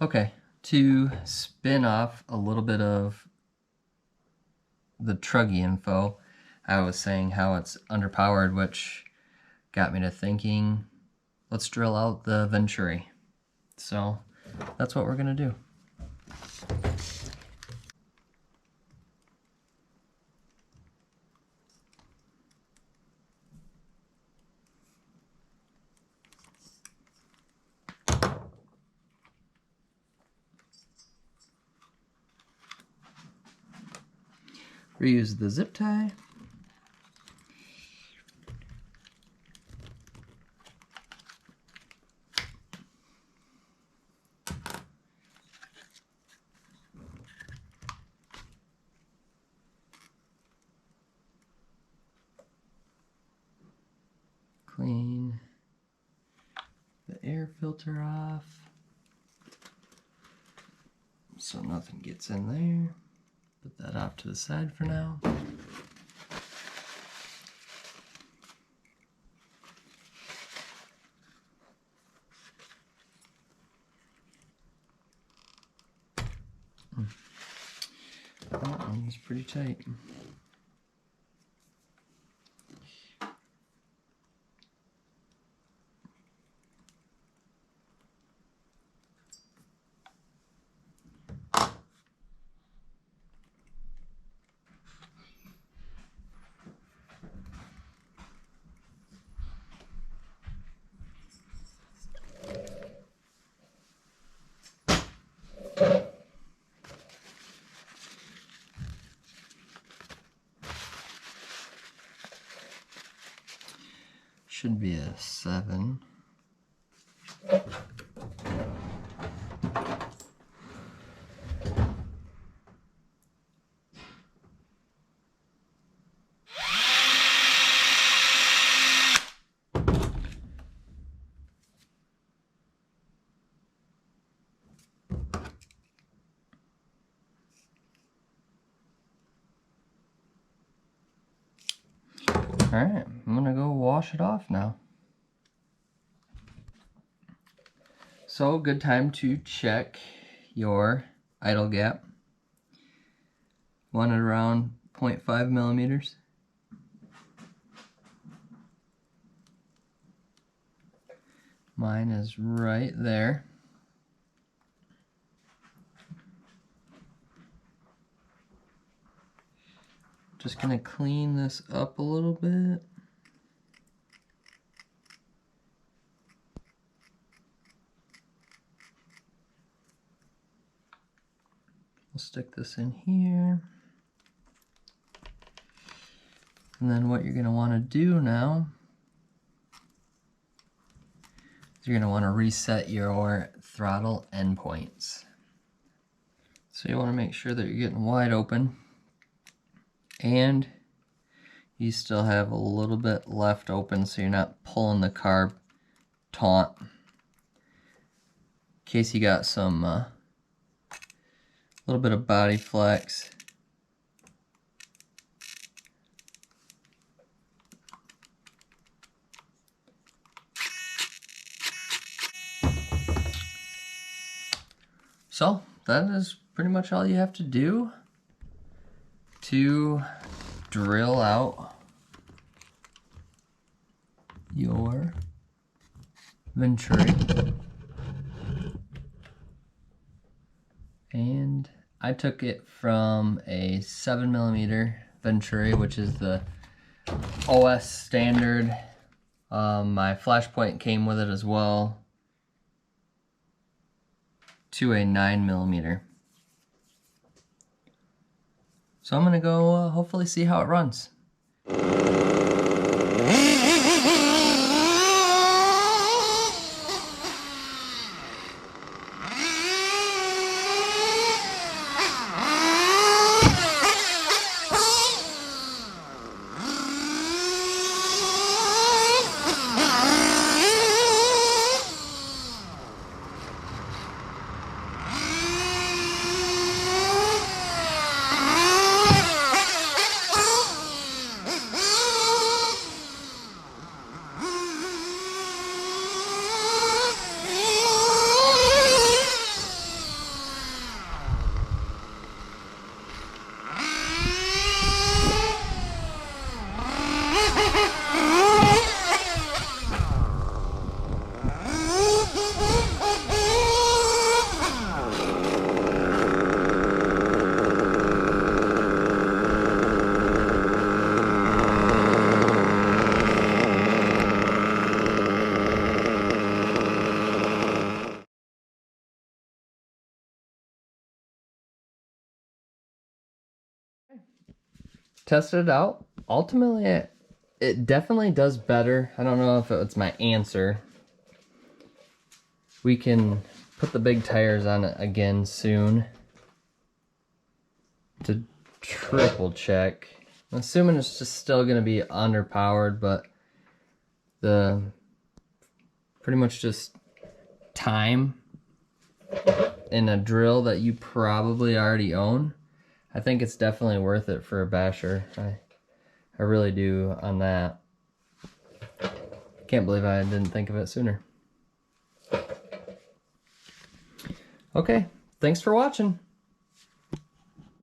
Okay, to spin off a little bit of the truggy info, I was saying how it's underpowered, which got me to thinking, let's drill out the venturi. So that's what we're gonna do. Reuse the zip tie. Clean the air filter off so nothing gets in there. Put that off to the side for now. That one's pretty tight. Should be a 7. Alright, I'm gonna go wash it off now. So, good time to check your idle gap. Want it around 0.5 millimeters. Mine is right there. Just gonna clean this up a little bit. We'll stick this in here. And then what you're gonna wanna do now is you're gonna wanna reset your throttle endpoints. So you wanna make sure that you're getting wide open and you still have a little bit left open so you're not pulling the carb taut. In case you got some little bit of body flex. So that is pretty much all you have to do to drill out your venturi. And I took it from a 7mm venturi, which is the OS standard. My flashpoint came with it as well, to a 9mm. So I'm gonna go hopefully see how it runs. tested it out. Ultimately, it definitely does better. I don't know if it's my answer. We can put the big tires on it again soon to triple check. I'm assuming it's just still going to be underpowered, but the pretty much just time in a drill that you probably already own. I think it's definitely worth it for a basher. I really do on that. Can't believe I didn't think of it sooner. Okay, thanks for watching.